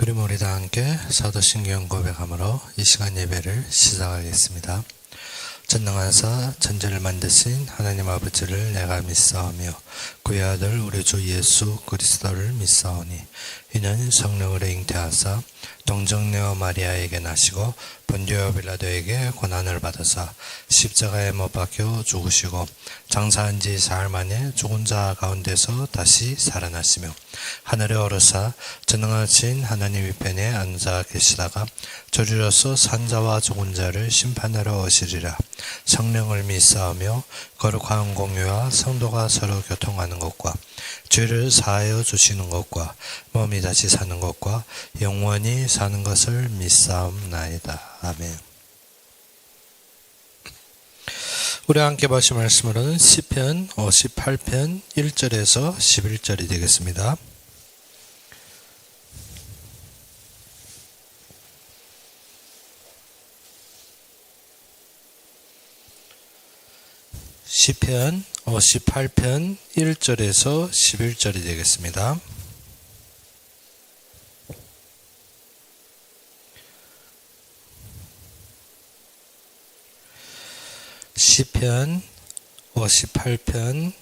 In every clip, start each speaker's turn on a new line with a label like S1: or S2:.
S1: 그럼 우리 다 함께 사도신경 고백함으로 이 시간 예배를 시작하겠습니다. 전능하사 천지를 만드신 하나님 아버지를 내가 믿사오며 그의 아들 우리 주 예수 그리스도를 믿사오니 이는 성령으로 잉태하사 동정녀 마리아에게 나시고 본디오 빌라도에게 고난을 받으사 십자가에 못 박혀 죽으시고 장사한 지 사흘 만에 죽은 자 가운데서 다시 살아나시며 하늘에 오르사 전능하신 하나님 우편에 앉아 계시다가 저리로서 산자와 죽은 자를 심판하러 오시리라. 성령을 믿사오며 거룩한 공유와 성도가 서로 교통하는 것과 죄를 사하여 주시는 것과 몸이 다시 사는 것과 영원히 사는 것을 믿사옵나이다. 아멘. 우리 함께 보실 말씀으로는 시편 58편 1절에서 11절이 되겠습니다. 시편 58편 1절에서 11절이 되겠습니다. 시편 58편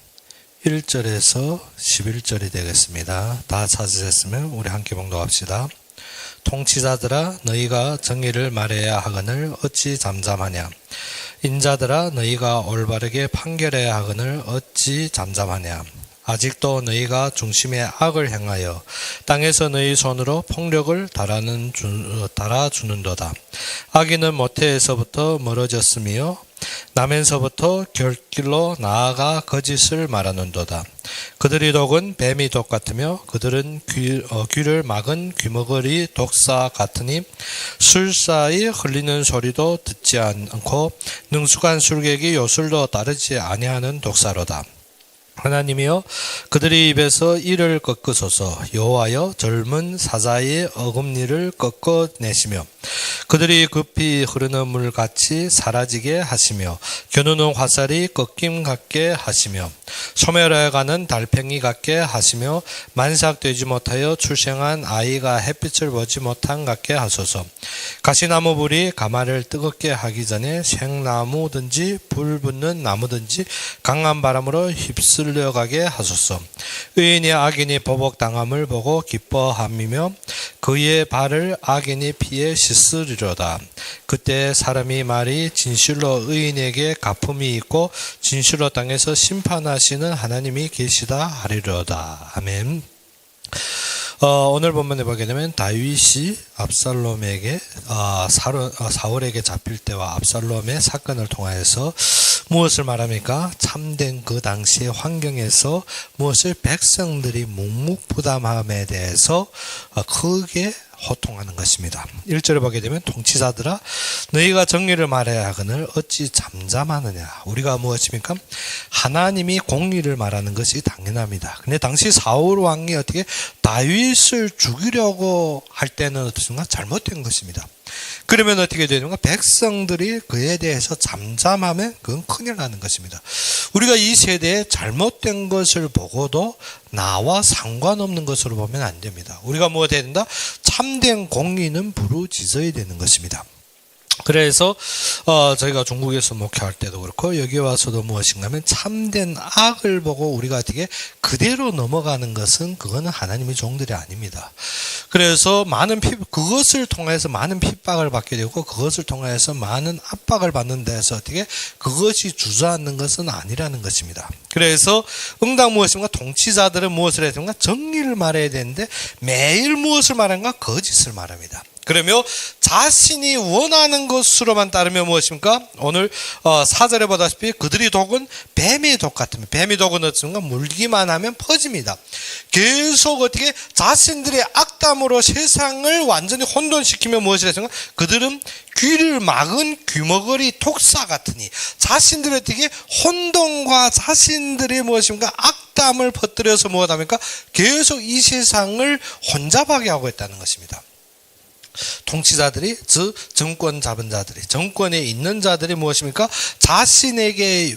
S1: 1절에서 11절이 되겠습니다. 다 찾으셨으면 우리 함께 봉독합시다. 통치자들아 너희가 정의를 말해야 하거늘 어찌 잠잠하냐. 인자들아 너희가 올바르게 판결해야 하거늘 어찌 잠잠하냐. 아직도 너희가 중심에 악을 행하여 땅에서 너희 손으로 폭력을 달아주는도다. 악인은 모태에서부터 멀어졌으며 나면서부터 결길로 나아가 거짓을 말하는도다. 그들의 독은 뱀이 독 같으며 그들은 귀를 막은 귀머거리 독사 같으니 술사의 흘리는 소리도 듣지 않고 능숙한 술객이 요술도 따르지 아니하는 독사로다. 하나님이여 그들의 입에서 이를 꺾으소서. 여호와여 젊은 사자의 어금니를 꺾어내시며 그들이 급히 흐르는 물같이 사라지게 하시며 겨누는 화살이 꺾임 같게 하시며 소멸해 가는 달팽이 같게 하시며 만삭되지 못하여 출생한 아이가 햇빛을 보지 못한 같게 하소서. 가시나무 불이 가마를 뜨겁게 하기 전에 생나무든지 불 붙는 나무든지 강한 바람으로 휩쓸려가게 하소서. 의인이 악인이 보복당함을 보고 기뻐함이며 그의 발을 악인이 피해 씻으리로다. 그때 사람이 말이 진실로 의인에게 갚음이 있고 진실로 땅에서 심판하시는 하나님이 계시다 하리로다. 아멘. 오늘 본문에 보게 되면 다윗이 압살롬에게 사울에게 잡힐 때와 압살롬의 사건을 통하여서 무엇을 말합니까? 참된 그 당시의 환경에서 무엇을 백성들이 묵묵부담함에 대해서 크게 호통하는 것입니다. 1절을 보게 되면 통치자들아 너희가 정의를 말해야 하거늘 어찌 잠잠하느냐. 우리가 무엇입니까? 하나님이 공의를 말하는 것이 당연합니다. 근데 당시 사울 왕이 어떻게 다윗을 죽이려고 할 때는 어떻습니까? 잘못된 것입니다. 그러면 어떻게 되는가? 백성들이 그에 대해서 잠잠하면 그건 큰일 나는 것입니다. 우리가 이 세대에 잘못된 것을 보고도 나와 상관없는 것으로 보면 안 됩니다. 우리가 뭐가 해야 된다? 참된 공의는 부르짖어야 되는 것입니다. 그래서 저희가 중국에서 목회할 때도 그렇고 여기 와서도 무엇인가 하면 참된 악을 보고 우리가 어떻게 그대로 넘어가는 것은 그거는 하나님의 종들이 아닙니다. 그래서 그것을 통해서 많은 핍박을 받게 되고 그것을 통해서 많은 압박을 받는 데서 어떻게 그것이 주저앉는 것은 아니라는 것입니다. 그래서 응당 무엇인가 통치자들은 무엇을 해야 되는가? 정의를 말해야 되는데 매일 무엇을 말하는가? 거짓을 말합니다. 그러며 자신이 원하는 것으로만 따르면 무엇입니까? 오늘 4절에 보다시피 그들이 독은 뱀의 독 같으면 뱀의 독은 어떻습니까? 물기만 하면 퍼집니다. 계속 어떻게 자신들의 악담으로 세상을 완전히 혼돈시키면 무엇이 됐습니까? 그들은 귀를 막은 귀머거리 독사 같으니 자신들의 어떻게 혼돈과 자신들의 무엇입니까? 악담을 퍼뜨려서 무엇합니까? 계속 이 세상을 혼잡하게 하고 있다는 것입니다. 통치자들이, 즉 정권 잡은 자들이, 정권에 있는 자들이 무엇입니까? 자신에게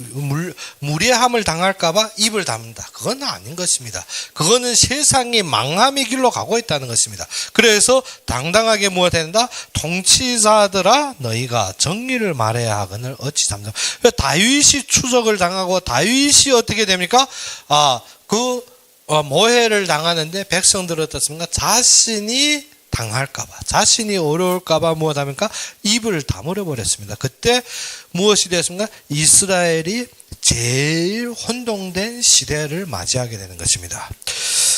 S1: 무례함을 당할까봐 입을 다문다. 그건 아닌 것입니다. 그거는 세상이 망함의 길로 가고 있다는 것입니다. 그래서 당당하게 무엇 된다? 통치자들아 너희가 정의를 말해야 하거늘 어찌 잠잠. 다윗이 추적을 당하고 다윗이 어떻게 됩니까? 모해를 당하는데 백성들은 어떻습니까? 자신이 당할까봐, 자신이 어려울까봐 무엇합니까? 입을 다물어 버렸습니다. 그때 무엇이 되었습니까? 이스라엘이 제일 혼동된 시대를 맞이하게 되는 것입니다.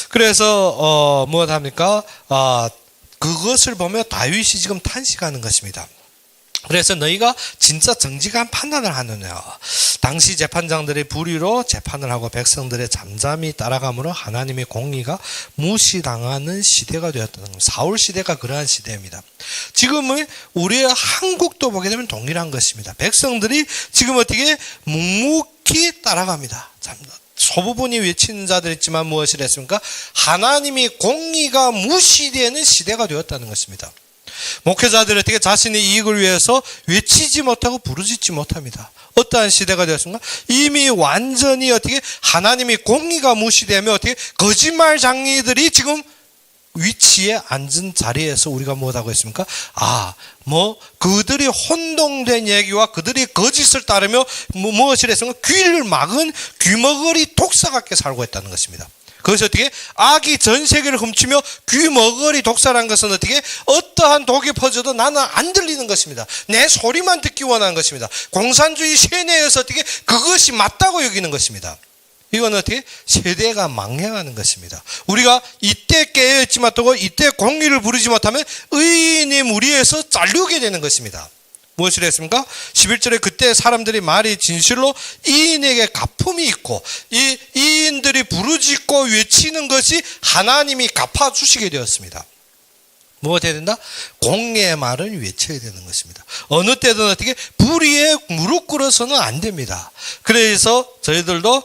S1: 그래서 무엇합니까? 그것을 보며 다윗이 지금 탄식하는 것입니다. 그래서 너희가 진짜 정직한 판단을 하느냐. 당시 재판장들의 불의로 재판을 하고 백성들의 잠잠히 따라감으로 하나님의 공의가 무시당하는 시대가 되었다는 겁니다. 사울 시대가 그러한 시대입니다. 지금은 우리의 한국도 보게 되면 동일한 것입니다. 백성들이 지금 어떻게 묵묵히 따라갑니다. 소부분이 외치는 자들 있지만 무엇을 했습니까? 하나님의 공의가 무시되는 시대가 되었다는 것입니다. 목회자들이 어떻게 자신의 이익을 위해서 외치지 못하고 부르짖지 못합니다. 어떠한 시대가 되었습니까? 이미 완전히 어떻게 하나님의 공의가 무시되며 어떻게 거짓말 장이들이 지금 위치에 앉은 자리에서 우리가 무엇하고 있습니까? 그들이 혼동된 얘기와 그들이 거짓을 따르며 무엇을 했습니까? 귀를 막은 귀머거리 독사 같게 살고 있다는 것입니다. 그것이 어떻게? 악이 전 세계를 훔치며 귀머거리 독사라는 것은 어떻게? 어떠한 독이 퍼져도 나는 안 들리는 것입니다. 내 소리만 듣기 원하는 것입니다. 공산주의 세뇌에서 어떻게? 그것이 맞다고 여기는 것입니다. 이건 어떻게? 세대가 망해가는 것입니다. 우리가 이때 깨어있지 못하고 이때 공의를 부르지 못하면 의인이 무리에서 잘리게 되는 것입니다. 무엇을 했습니까? 11절에 그때 사람들이 말이 진실로 이인에게 가품이 있고 이 이인들이 부르짖고 외치는 것이 하나님이 갚아주시게 되었습니다. 무엇 해야 된다? 공의의 말을 외쳐야 되는 것입니다. 어느 때든 어떻게 불의에 무릎 꿇어서는 안 됩니다. 그래서 저희들도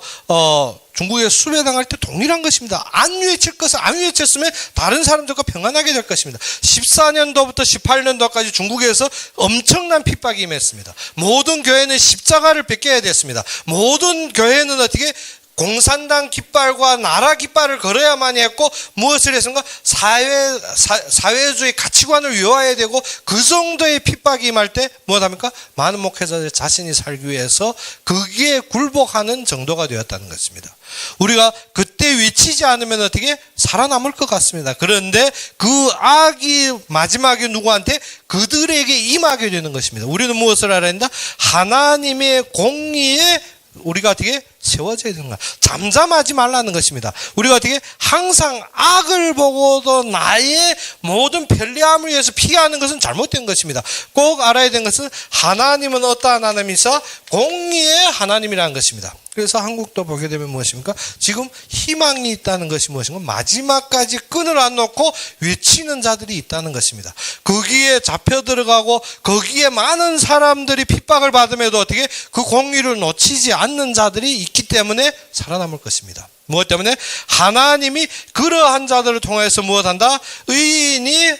S1: 중국에 수배당할 때 동일한 것입니다. 안 외칠 것을 안 외쳤으면 다른 사람들과 평안하게 될 것입니다. 14년도부터 18년도까지 중국에서 엄청난 핍박이 임했습니다. 모든 교회는 십자가를 벗겨야 됐습니다. 모든 교회는 어떻게 공산당 깃발과 나라 깃발을 걸어야만 했고 무엇을 했습니까? 사회주의 가치관을 위하여야 되고 그 정도의 핍박이 임할 때 무엇합니까? 많은 목회자들 자신이 살기 위해서 거기에 굴복하는 정도가 되었다는 것입니다. 우리가 그때 외치지 않으면 어떻게 살아남을 것 같습니다. 그런데 그 악이 마지막에 누구한테? 그들에게 임하게 되는 것입니다. 우리는 무엇을 알아야 된다? 하나님의 공의에 우리가 어떻게 세워져야 되는 거야. 잠잠하지 말라는 것입니다. 우리가 어떻게 항상 악을 보고도 나의 모든 편리함을 위해서 피하는 것은 잘못된 것입니다. 꼭 알아야 되는 것은 하나님은 어떠한 하나님이사 공의의 하나님이라는 것입니다. 그래서 한국도 보게 되면 무엇입니까? 지금 희망이 있다는 것이 무엇인가? 마지막까지 끈을 안 놓고 외치는 자들이 있다는 것입니다. 거기에 잡혀 들어가고 거기에 많은 사람들이 핍박을 받음에도 어떻게 그 공의를 놓치지 않는 자들이 있기 때문에 살아남을 것입니다. 무엇 때문에? 하나님이 그러한 자들을 통해서 무엇한다? 의인이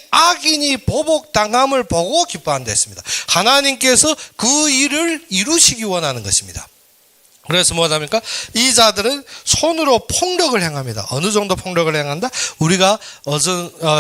S1: 악인이 보복당함을 보고 기뻐한다 했습니다. 하나님께서 그 일을 이루시기 원하는 것입니다. 그래서 뭐합니까? 이 자들은 손으로 폭력을 행합니다. 어느 정도 폭력을 행한다? 우리가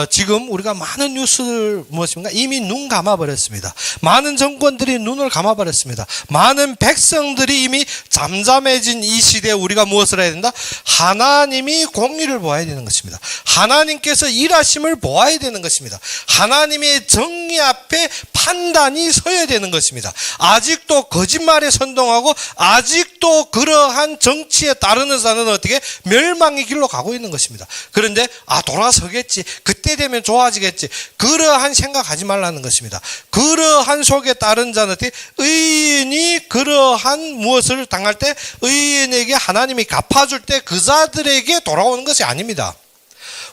S1: 지금 우리가 많은 뉴스를 무엇입니까? 이미 눈 감아버렸습니다. 많은 정권들이 눈을 감아버렸습니다. 많은 백성들이 이미 잠잠해진 이 시대에 우리가 무엇을 해야 된다? 하나님이 공의를 보아야 되는 것입니다. 하나님께서 일하심을 보아야 되는 것입니다. 하나님의 정의 앞에 판단이 서야 되는 것입니다. 아직도 거짓말에 선동하고 아직도 그러한 정치에 따르는 자는 어떻게 멸망의 길로 가고 있는 것입니다. 그런데 돌아서겠지, 그때 되면 좋아지겠지, 그러한 생각하지 말라는 것입니다. 그러한 속에 따른 자는 어떻게 의인이 그러한 무엇을 당할 때 의인에게 하나님이 갚아줄 때 그 자들에게 돌아오는 것이 아닙니다.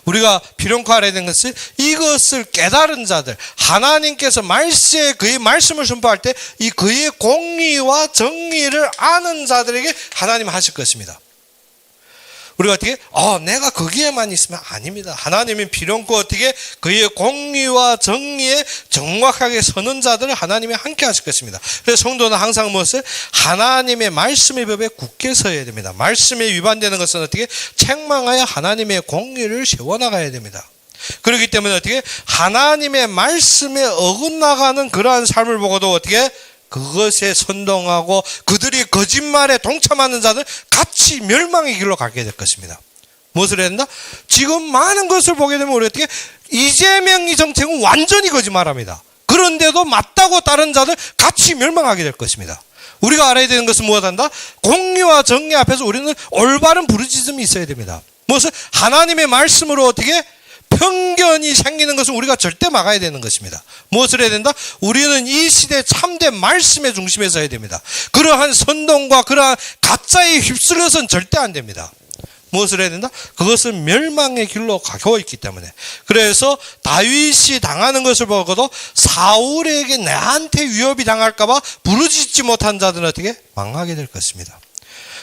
S1: 우리가 필요코 알아야 되는 것은 이것을 깨달은 자들, 하나님께서 그의 말씀을 선포할 때 이 그의 공의와 정의를 아는 자들에게 하나님 하실 것입니다. 우리가 어떻게 내가 거기에만 있으면 아닙니다. 하나님은 필요없고 어떻게 그의 공의와 정의에 정확하게 서는 자들을 하나님이 함께 하실 것입니다. 그래서 성도는 항상 무엇을 하나님의 말씀의 법에 굳게 서야 됩니다. 말씀에 위반되는 것은 어떻게 책망하여 하나님의 공의를 세워나가야 됩니다. 그렇기 때문에 어떻게 하나님의 말씀에 어긋나가는 그러한 삶을 보고도 어떻게 그것에 선동하고 그들이 거짓말에 동참하는 자들 같이 멸망의 길로 가게 될 것입니다. 무엇을 해야 된다? 지금 많은 것을 보게 되면 우리 어떻게 이재명의 정책은 완전히 거짓말합니다. 그런데도 맞다고 다른 자들 같이 멸망하게 될 것입니다. 우리가 알아야 되는 것은 무엇한다? 공의와 정의 앞에서 우리는 올바른 부르짖음이 있어야 됩니다. 무엇을? 하나님의 말씀으로 어떻게 편견이 생기는 것은 우리가 절대 막아야 되는 것입니다. 무엇을 해야 된다? 우리는 이 시대 참된 말씀의 중심에 서야 됩니다. 그러한 선동과 그러한 가짜에 휩쓸려서는 절대 안 됩니다. 무엇을 해야 된다? 그것은 멸망의 길로 가고 있기 때문에. 그래서 다윗이 당하는 것을 보고도 사울에게 나한테 위협이 당할까봐 부르짖지 못한 자들은 어떻게? 망하게 될 것입니다.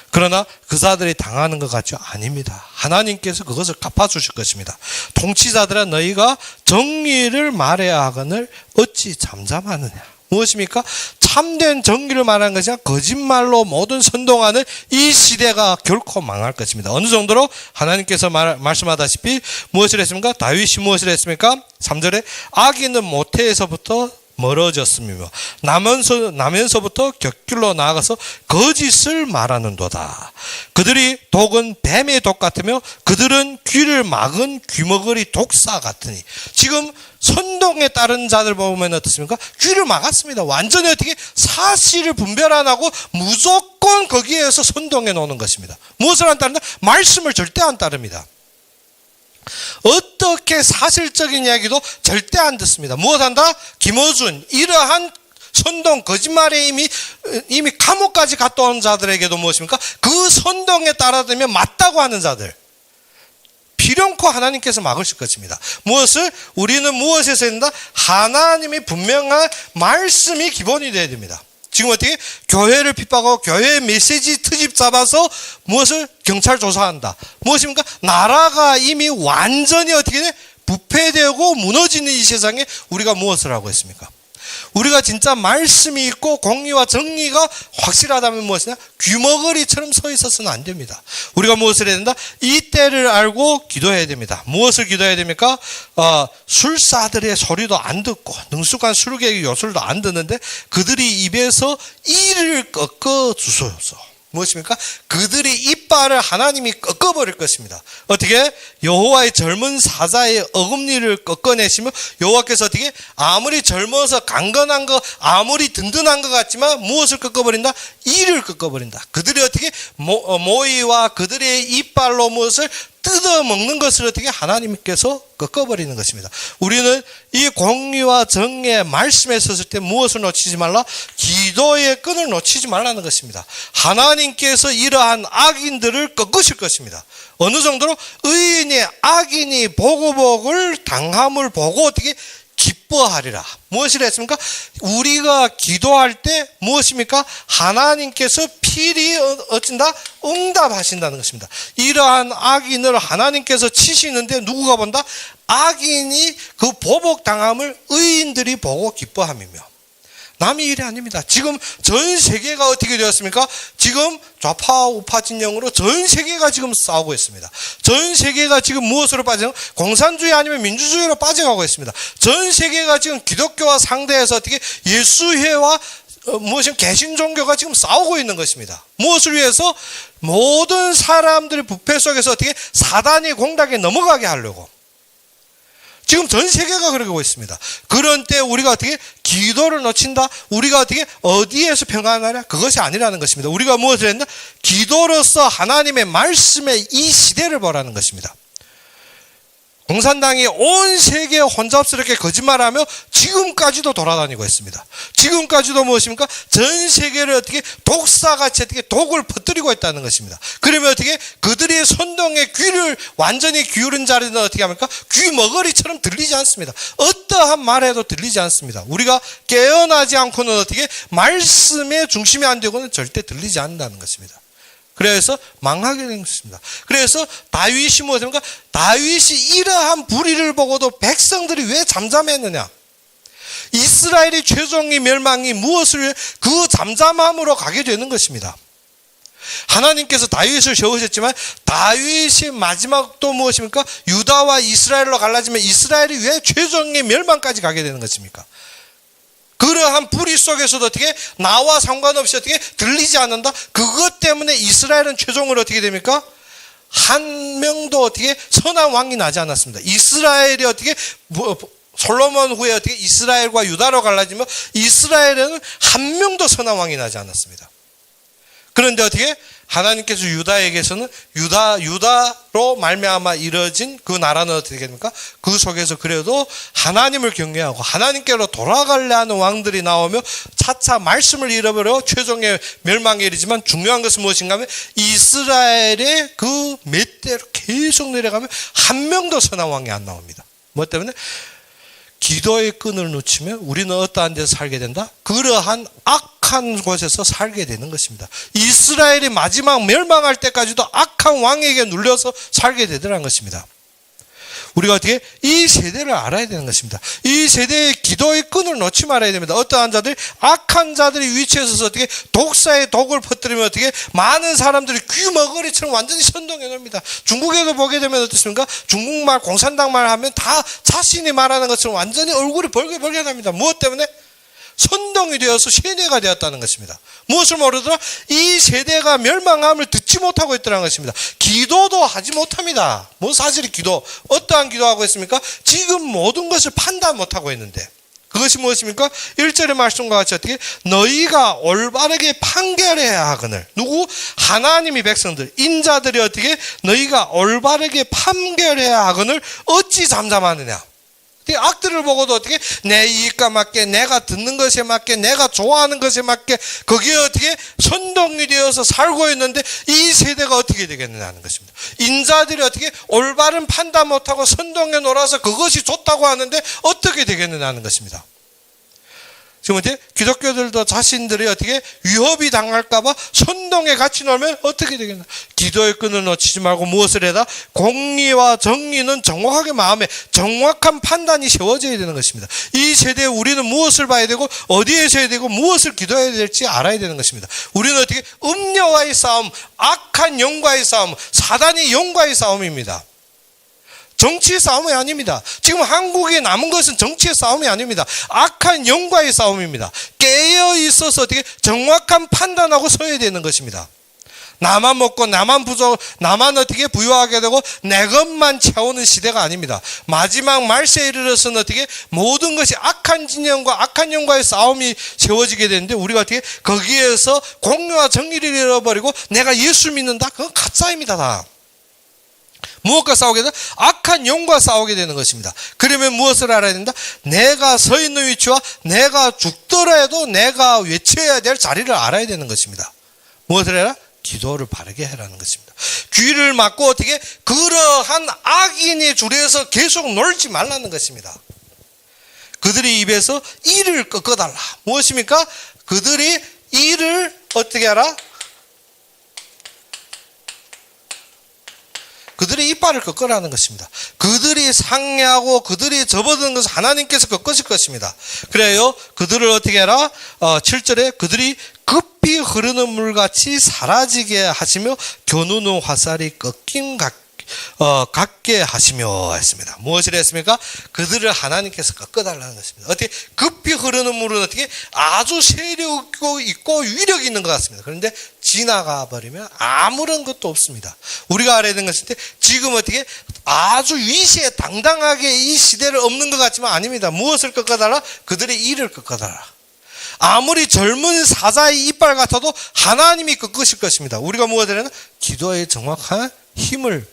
S1: 그러나 그 자들이 당하는 것 같죠? 아닙니다. 하나님께서 그것을 갚아주실 것입니다. 통치자들아 너희가 정의를 말해야 하거늘 어찌 잠잠하느냐. 무엇입니까? 참된 정의를 말하는 것이 아니라 거짓말로 모든 선동하는 이 시대가 결코 망할 것입니다. 어느 정도로 하나님께서 말씀하다시피 무엇을 했습니까? 다윗이 무엇을 했습니까? 3절에 악인은 모태에서부터 멀어졌으며 나면서부터 곁길로 나아가서 거짓을 말하는도다. 그들이 독은 뱀의 독 같으며 그들은 귀를 막은 귀머거리 독사 같으니. 지금 선동에 따른 자들 보면 어떻습니까? 귀를 막았습니다. 완전히 어떻게 사실을 분별 안 하고 무조건 거기에서 선동해 놓는 것입니다. 무엇을 안 따른다? 말씀을 절대 안 따릅니다. 어떻게 사실적인 이야기도 절대 안 듣습니다. 무엇한다? 김어준 이러한 선동 거짓말에 이미 감옥까지 갔다 온 자들에게도 무엇입니까? 그 선동에 따라들면 맞다고 하는 자들 필연코 하나님께서 막으실 것입니다. 무엇을? 우리는 무엇에서 된다? 하나님이 분명한 말씀이 기본이 되어야 됩니다. 지금 어떻게 교회를 핍박하고 교회 메시지 트집 잡아서 무엇을 경찰 조사한다. 무엇입니까? 나라가 이미 완전히 어떻게 돼? 부패되고 무너지는 이 세상에 우리가 무엇을 하고 있습니까? 우리가 진짜 말씀이 있고 공의와 정의가 확실하다면 무엇이냐? 귀머거리처럼 서 있어서는 안 됩니다. 우리가 무엇을 해야 된다? 이 때를 알고 기도해야 됩니다. 무엇을 기도해야 됩니까? 술사들의 소리도 안 듣고 능숙한 술객의 요술도 안 듣는데 그들이 입에서 이를 꺾어 주소서. 무엇입니까? 그들이 이빨을 하나님이 꺾어버릴 것입니다. 어떻게? 여호와의 젊은 사자의 어금니를 꺾어내시며 여호와께서 어떻게? 아무리 젊어서 강건한 것, 아무리 든든한 것 같지만 무엇을 꺾어버린다? 이를 꺾어버린다. 그들이 어떻게? 모이와 그들의 이빨로 무엇을 뜯어먹는 것을 어떻게 하나님께서 꺾어버리는 것입니다. 우리는 이 공의와 정의의 말씀에 섰을 때 무엇을 놓치지 말라? 기도의 끈을 놓치지 말라는 것입니다. 하나님께서 이러한 악인들을 꺾으실 것입니다. 어느 정도로? 의인이 악인이 보고복을 당함을 보고 어떻게 기뻐하리라. 무엇이라 했습니까? 우리가 기도할 때 무엇입니까? 하나님께서 필히 어쩐다? 응답하신다는 것입니다. 이러한 악인을 하나님께서 치시는데 누구가 본다? 악인이 그 보복당함을 의인들이 보고 기뻐함이며. 남의 일이 아닙니다. 지금 전 세계가 어떻게 되었습니까? 지금 좌파 우파 진영으로 전 세계가 지금 싸우고 있습니다. 전 세계가 지금 무엇으로 빠지는? 공산주의 아니면 민주주의로 빠져가고 있습니다. 전 세계가 지금 기독교와 상대해서 어떻게 예수회와 무엇이 개신 종교가 지금 싸우고 있는 것입니다. 무엇을 위해서? 모든 사람들의 부패 속에서 어떻게 사단이 공략에 넘어가게 하려고. 지금 전 세계가 그러고 있습니다. 그런 때 우리가 어떻게 기도를 놓친다? 우리가 어떻게 어디에서 평안하냐? 그것이 아니라는 것입니다. 우리가 무엇을 했나? 기도로서 하나님의 말씀에 이 시대를 보라는 것입니다. 공산당이 온 세계에 혼잡스럽게 거짓말하며 지금까지도 돌아다니고 있습니다. 지금까지도 무엇입니까? 전 세계를 어떻게 독사같이 어떻게 독을 퍼뜨리고 있다는 것입니다. 그러면 어떻게 그들의 선동의 귀를 완전히 기울인 자리는 어떻게 합니까? 귀머거리처럼 들리지 않습니다. 어떠한 말해도 들리지 않습니다. 우리가 깨어나지 않고는 어떻게 말씀의 중심이 안 되고는 절대 들리지 않는다는 것입니다. 그래서 망하게 된 것입니다. 그래서 다윗이 무엇입니까? 다윗이 이러한 불의를 보고도 백성들이 왜 잠잠했느냐? 이스라엘의 최종의 멸망이 무엇을 위해 그 잠잠함으로 가게 되는 것입니다. 하나님께서 다윗을 세우셨지만 다윗의 마지막도 무엇입니까? 유다와 이스라엘로 갈라지면 이스라엘이 왜 최종의 멸망까지 가게 되는 것입니까? 그러한 불의 속에서도 어떻게 나와 상관없이 어떻게 들리지 않는다? 그것 때문에 이스라엘은 최종으로 어떻게 됩니까? 한 명도 어떻게 선한 왕이 나지 않았습니다. 이스라엘이 어떻게 솔로몬 후에 어떻게 이스라엘과 유다로 갈라지며 이스라엘에는 한 명도 선한 왕이 나지 않았습니다. 그런데 어떻게 하나님께서 유다에게서는 유다로 말미암아 이뤄진 그 나라는 어떻게 됩니까? 그 속에서 그래도 하나님을 경외하고 하나님께로 돌아가려 하는 왕들이 나오며 차차 말씀을 잃어버려 최종의 멸망에 이르지만 중요한 것은 무엇인가 하면 이스라엘의 그 맷대로 계속 내려가면 한 명도 선한 왕이 안 나옵니다. 뭐 때문에? 기도의 끈을 놓치면 우리는 어떠한 데서 살게 된다? 그러한 악한 곳에서 살게 되는 것입니다. 이스라엘이 마지막 멸망할 때까지도 악한 왕에게 눌려서 살게 되더라는 것입니다. 우리가 어떻게 이 세대를 알아야 되는 것입니다. 이 세대의 기도의 끈을 놓지 말아야 됩니다. 어떠한 자들이 악한 자들이 위치에 서서 어떻게 독사의 독을 퍼뜨리면 어떻게 많은 사람들이 귀머거리처럼 완전히 선동해 놓습니다. 중국에도 보게 되면 어떻습니까? 중국말 공산당 말 하면 다 자신이 말하는 것처럼 완전히 얼굴이 벌게벌게납니다. 무엇 때문에? 선동이 되어서 세뇌가 되었다는 것입니다. 무엇을 모르더라? 이 세대가 멸망함을 듣지 못하고 있다는 것입니다. 기도도 하지 못합니다. 뭔 사실이 기도? 어떠한 기도하고 있습니까? 지금 모든 것을 판단 못하고 있는데 그것이 무엇입니까? 1절의 말씀과 같이 어떻게? 너희가 올바르게 판결해야 하거늘. 누구? 하나님이 백성들, 인자들이 어떻게? 너희가 올바르게 판결해야 하거늘 어찌 잠잠하느냐? 악들을 보고도 어떻게 내 이익과 맞게 내가 듣는 것에 맞게 내가 좋아하는 것에 맞게 거기에 어떻게 선동이 되어서 살고 있는데 이 세대가 어떻게 되겠느냐는 것입니다. 인자들이 어떻게 올바른 판단 못하고 선동에 놀아서 그것이 좋다고 하는데 어떻게 되겠느냐는 것입니다. 지금 어떻게 기독교들도 자신들이 어떻게 위협이 당할까봐 선동에 같이 놀면 어떻게 되겠나? 기도의 끈을 놓치지 말고 무엇을 해라? 공의와 정의는 정확하게 마음에 정확한 판단이 세워져야 되는 것입니다. 이 세대에 우리는 무엇을 봐야 되고 어디에서 해야 되고 무엇을 기도해야 될지 알아야 되는 것입니다. 우리는 어떻게 음녀와의 싸움, 악한 영과의 싸움, 사단의 영과의 싸움입니다. 정치의 싸움이 아닙니다. 지금 한국에 남은 것은 정치의 싸움이 아닙니다. 악한 영과의 싸움입니다. 깨어 있어서 어떻게 정확한 판단하고 서야 되는 것입니다. 나만 먹고 나만 나만 어떻게 부유하게 되고 내 것만 채우는 시대가 아닙니다. 마지막 말세에 이르러서는 어떻게 모든 것이 악한 진영과 악한 영과의 싸움이 세워지게 되는데 우리가 어떻게 거기에서 공의와 정의를 잃어버리고 내가 예수 믿는다? 그건 가짜입니다. 다. 무엇과 싸우게 된다? 악한 영과 싸우게 되는 것입니다. 그러면 무엇을 알아야 된다? 내가 서 있는 위치와 내가 죽더라도 내가 외쳐야 될 자리를 알아야 되는 것입니다. 무엇을 해라? 기도를 바르게 해라는 것입니다. 귀를 막고 어떻게 그러한 악인의 줄에서 계속 놀지 말라는 것입니다. 그들의 입에서 이를 꺾어달라. 무엇입니까? 그들이 이를 어떻게 하라? 그들의 이빨을 꺾으라는 것입니다. 그들이 상해하고 그들이 접어드는 것을 하나님께서 꺾으실 것입니다. 그래요. 그들을 어떻게 해라? 7절에 그들이 급히 흐르는 물같이 사라지게 하시며 겨누는 화살이 꺾임 같게 하시며 했습니다. 무엇을 했습니까? 그들을 하나님께서 꺾어달라는 것입니다. 어떻게 급히 흐르는 물은 어떻게 아주 세력 있고 위력 있는 것 같습니다. 그런데 지나가 버리면 아무런 것도 없습니다. 우리가 알아야 되는 것인데 지금 어떻게 아주 위시에 당당하게 이 시대를 엎는 것 같지만 아닙니다. 무엇을 꺾어달라? 그들의 이를 꺾어달라. 아무리 젊은 사자의 이빨 같아도 하나님이 꺾으실 것입니다. 우리가 무엇을 해야 되나? 기도의 정확한 힘을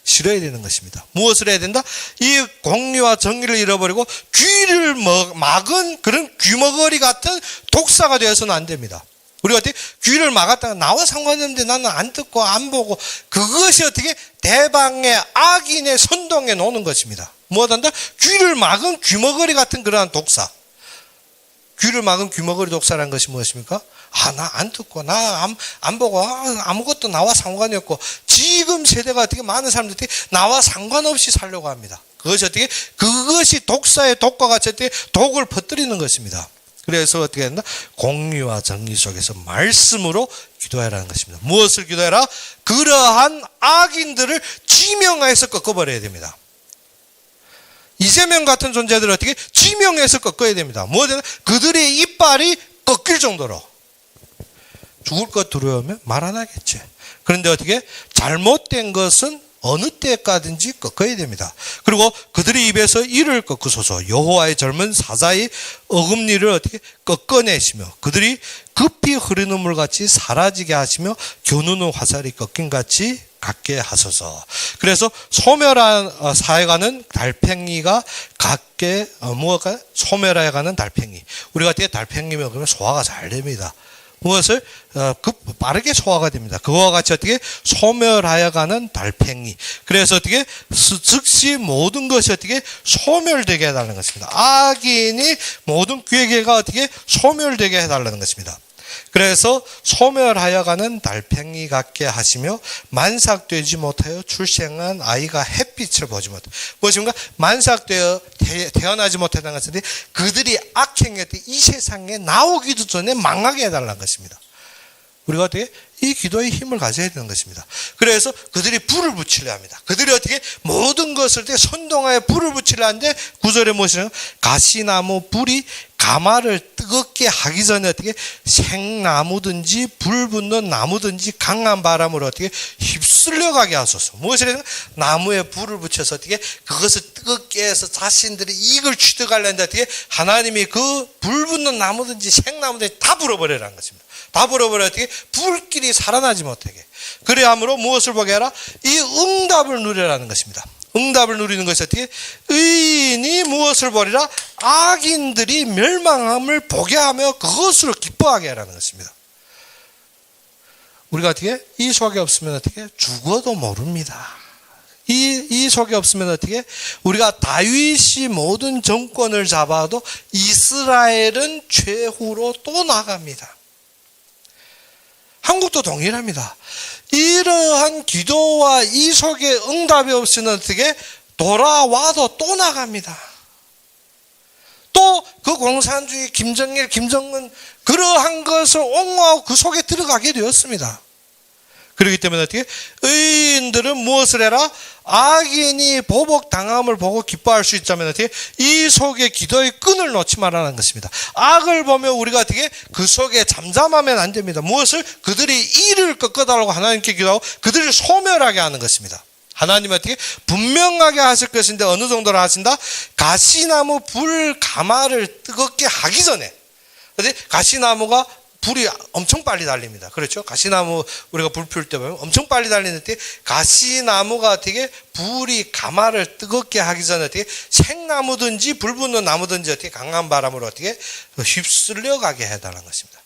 S1: 실어야 되는 것입니다. 무엇을 해야 된다? 이 공의와 정의를 잃어버리고 귀를 막은 그런 귀머거리 같은 독사가 되어서는 안 됩니다. 우리가 어떻게 귀를 막았다가 나와 상관없는데 나는 안 듣고 안 보고 그것이 어떻게 대방의 악인의 선동에 노는 것입니다. 무엇한다? 귀를 막은 귀머거리 같은 그러한 독사. 귀를 막은 귀머거리 독사라는 것이 무엇입니까? 나 안 듣고, 나 안 보고, 아무것도 나와 상관이 없고, 지금 세대가 어떻게 많은 사람들이 나와 상관없이 살려고 합니다. 그것이 독사의 독과 같이 어떻게 독을 퍼뜨리는 것입니다. 그래서 어떻게 한다? 공의와 정의 속에서 말씀으로 기도하라는 것입니다. 무엇을 기도해라? 그러한 악인들을 지명하여서 꺾어버려야 됩니다. 이재명 같은 존재들을 어떻게 지명해서 꺾어야 됩니다. 뭐든 그들의 이빨이 꺾일 정도로. 죽을 것 두려우면 말 안 하겠지. 그런데 어떻게 잘못된 것은 어느 때까지든지 꺾어야 됩니다. 그리고 그들의 입에서 이를 꺾으소서. 여호와의 젊은 사자의 어금니를 어떻게 꺾어내시며 그들이 급히 흐르는 물같이 사라지게 하시며 겨누는 화살이 꺾인 같이 갖게 하소서. 그래서 소멸한 사해가는 달팽이가 갖게 무엇가 소멸하여 가는 달팽이. 우리가 어떻게 달팽이면 그러면 소화가 잘 됩니다. 무엇을 빠르게 소화가 됩니다. 그와 같이 어떻게 소멸하여 가는 달팽이. 그래서 어떻게 즉시 모든 것이 어떻게 소멸되게 해달라는 것입니다. 악인이 모든 괴계가 어떻게 소멸되게 해달라는 것입니다. 그래서 소멸하여 가는 달팽이 같게 하시며 만삭되지 못하여 출생한 아이가 햇빛을 보지 못해. 무엇입니까? 만삭되어 태어나지 못하는 것은 그들이 악행했던 이 세상에 나오기도 전에 망하게 해달라는 것입니다. 우리가 어떻게 이 기도의 힘을 가져야 되는 것입니다. 그래서 그들이 불을 붙이려 합니다. 그들이 어떻게 모든 것을 선동하여 불을 붙이려 하는데 9절에 무엇이냐면 가시나무 불이 가마를 뜨겁게 하기 전에 어떻게 생나무든지 불 붙는 나무든지 강한 바람으로 어떻게 휩쓸려 가게 하소서. 무엇이냐면 나무에 불을 붙여서 어떻게 그것을 뜨겁게 해서 자신들이 이익을 취득하려는데 어떻게 하나님이 그 불 붙는 나무든지 생나무든지 다 불어버리라는 것입니다. 다 불어버려 어떻게 불길이 살아나지 못하게. 그래야 함으로 무엇을 보게 하라? 이 응답을 누리라는 것입니다. 응답을 누리는 것이 어떻게? 의인이 무엇을 보리라? 악인들이 멸망함을 보게 하며 그것으로 기뻐하게 하라는 것입니다. 우리가 어떻게? 이 속에 없으면 어떻게? 죽어도 모릅니다. 이 속에 없으면 어떻게? 우리가 다윗이 모든 정권을 잡아도 이스라엘은 최후로 또 나갑니다. 한국도 동일합니다. 이러한 기도와 이 속에 응답이 없으면 어떻게 돌아와도 또 나갑니다. 또 그 공산주의 김정일, 김정은 그러한 것을 옹호하고 그 속에 들어가게 되었습니다. 그렇기 때문에 어떻게 의인들은 무엇을 해라? 악인이 보복당함을 보고 기뻐할 수 있다면 어떻게 이 속에 기도의 끈을 놓지 말라는 것입니다. 악을 보면 우리가 어떻게 그 속에 잠잠하면 안 됩니다. 무엇을? 그들이 이를 꺾어달라고 하나님께 기도하고 그들을 소멸하게 하는 것입니다. 하나님은 어떻게 분명하게 하실 것인데 어느 정도로 하신다? 가시나무 불 가마를 뜨겁게 하기 전에 가시나무가 불이 엄청 빨리 달립니다. 그렇죠? 가시나무 우리가 불 피울 때 보면 엄청 빨리 달리는데 가시나무가 어떻게 불이 가마를 뜨겁게 하기 전에 어떻게 생나무든지 불 붙는 나무든지 어떻게 강한 바람으로 어떻게 휩쓸려 가게 해달라는 것입니다.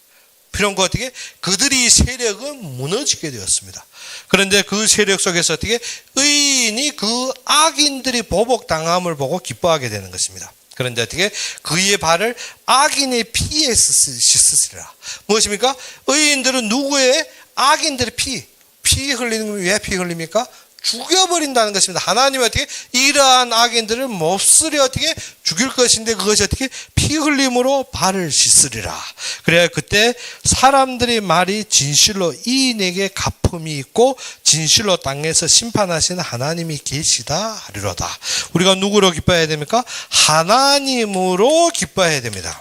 S1: 필요한 거 어떻게 그들이 세력은 무너지게 되었습니다. 그런데 그 세력 속에서 어떻게 의인이 그 악인들이 보복당함을 보고 기뻐하게 되는 것입니다. 그런데 어떻게 그의 발을 악인의 피에 씻으시라. 무엇입니까? 의인들은 누구의 악인들의 피 흘리는 건 왜 피 흘립니까? 죽여버린다는 것입니다. 하나님은 어떻게 이러한 악인들을 몹쓸이 어떻게 죽일 것인데 그것이 어떻게 피 흘림으로 발을 씻으리라. 그래야 그때 사람들이 말이 진실로 이인에게 갚음이 있고 진실로 땅에서 심판하시는 하나님이 계시다 하리로다. 우리가 누구로 기뻐해야 됩니까? 하나님으로 기뻐해야 됩니다.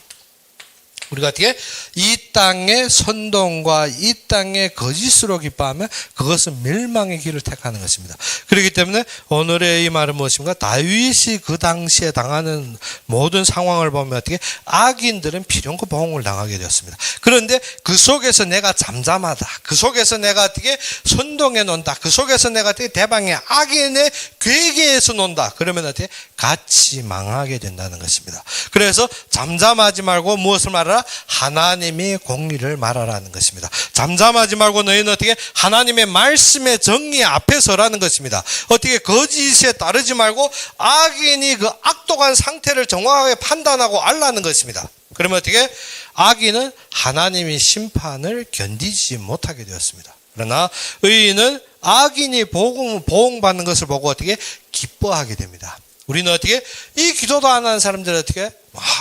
S1: 우리가 어떻게 이 땅의 선동과 이 땅의 거짓으로 기뻐하면 그것은 멸망의 길을 택하는 것입니다. 그렇기 때문에 오늘의 이 말은 무엇입니까? 다윗이 그 당시에 당하는 모든 상황을 보면 어떻게 악인들은 필연코 보응을 당하게 되었습니다. 그런데 그 속에서 내가 잠잠하다. 그 속에서 내가 어떻게 선동해 논다. 그 속에서 내가 어떻게 대방의 악인의 괴계에서 논다. 그러면 어떻게 같이 망하게 된다는 것입니다. 그래서 잠잠하지 말고 무엇을 말하라? 하나님의 공의를 말하라는 것입니다. 잠잠하지 말고 너희는 어떻게 하나님의 말씀의 정의 앞에 서라는 것입니다. 어떻게 거짓에 따르지 말고 악인이 그 악독한 상태를 정확하게 판단하고 알라는 것입니다. 그러면 어떻게? 악인은 하나님의 심판을 견디지 못하게 되었습니다. 그러나 의인은 악인이 보응받는 것을 보고 어떻게? 기뻐하게 됩니다. 우리는 어떻게? 이 기도도 안 하는 사람들은 어떻게?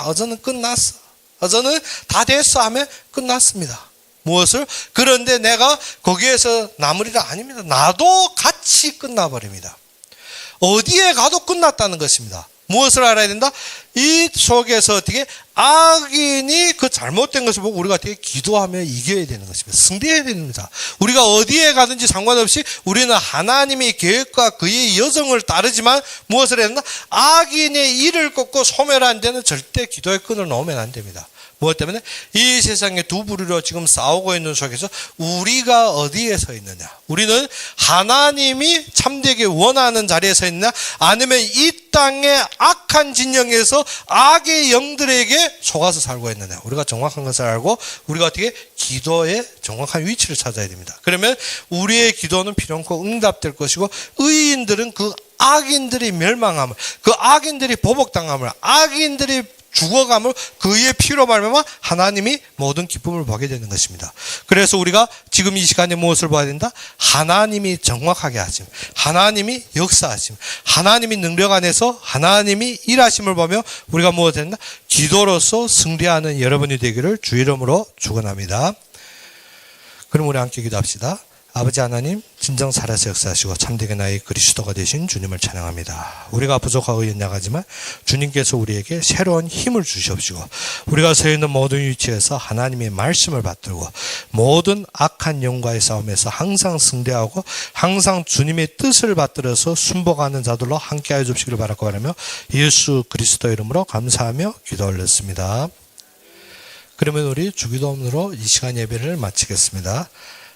S1: 어제는 끝났어. 어제는 다 됐어 하면 끝났습니다. 무엇을? 그런데 내가 거기에서 남으리라 아닙니다. 나도 같이 끝나버립니다. 어디에 가도 끝났다는 것입니다. 무엇을 알아야 된다? 이 속에서 어떻게 악인이 그 잘못된 것을 보고 우리가 어떻게 기도하며 이겨야 되는 것입니다. 승리해야 됩니다. 우리가 어디에 가든지 상관없이 우리는 하나님의 계획과 그의 여정을 따르지만 무엇을 해야 된다? 악인의 일을 꺾고 소멸한 데는 절대 기도의 끈을 놓으면 안 됩니다. 무엇 때문에? 이 세상에 두 부류로 지금 싸우고 있는 속에서 우리가 어디에 서 있느냐? 우리는 하나님이 참되게 원하는 자리에 서 있느냐? 아니면 이 땅의 악한 진영에서 악의 영들에게 속아서 살고 있느냐? 우리가 정확한 것을 알고 우리가 어떻게 기도의 정확한 위치를 찾아야 됩니다. 그러면 우리의 기도는 필요없고 응답될 것이고 의인들은 그 악인들이 멸망함을, 그 악인들이 보복당함을, 악인들이 죽어감을 그의 피로 말미암아 하나님이 모든 기쁨을 보게 되는 것입니다. 그래서 우리가 지금 이 시간에 무엇을 봐야 된다? 하나님이 정확하게 하심, 하나님이 역사하심, 하나님이 능력 안에서 하나님이 일하심을 보며 우리가 무엇을 된다? 기도로서 승리하는 여러분이 되기를 주 이름으로 축원합니다. 그럼 우리 함께 기도합시다. 아버지 하나님, 진정 살아서 역사하시고 참되게 나의 그리스도가 되신 주님을 찬양합니다. 우리가 부족하고 연약하지만 주님께서 우리에게 새로운 힘을 주시옵시고 우리가 서 있는 모든 위치에서 하나님의 말씀을 받들고 모든 악한 영과의 싸움에서 항상 승리하고 항상 주님의 뜻을 받들어서 순복하는 자들로 함께하여 주시기를 바라고 바라며 예수 그리스도 이름으로 감사하며 기도 올렸습니다. 그러면 우리 주기도문으로 이 시간 예배를 마치겠습니다.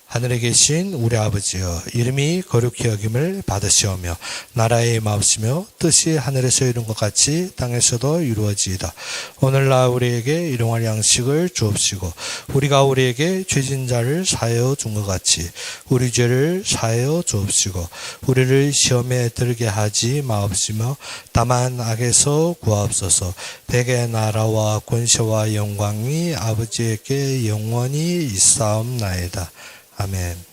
S1: 하늘에 계신 우리 아버지여, 이름이 거룩히 여김을 받으시오며 나라의 마옵시며 뜻이 하늘에서 이룬 것 같이 땅에서도 이루어지이다. 오늘날 우리에게 일용할 양식을 주옵시고 우리가 우리에게 죄진 자를 사하여 준 것 같이 우리 죄를 사하여 주옵시고 우리를 시험에 들게 하지 마옵시며 다만 악에서 구하옵소서. 대개 나라와 권세와 영광이 아버지에게 영원히 있사옵나이다. 아멘.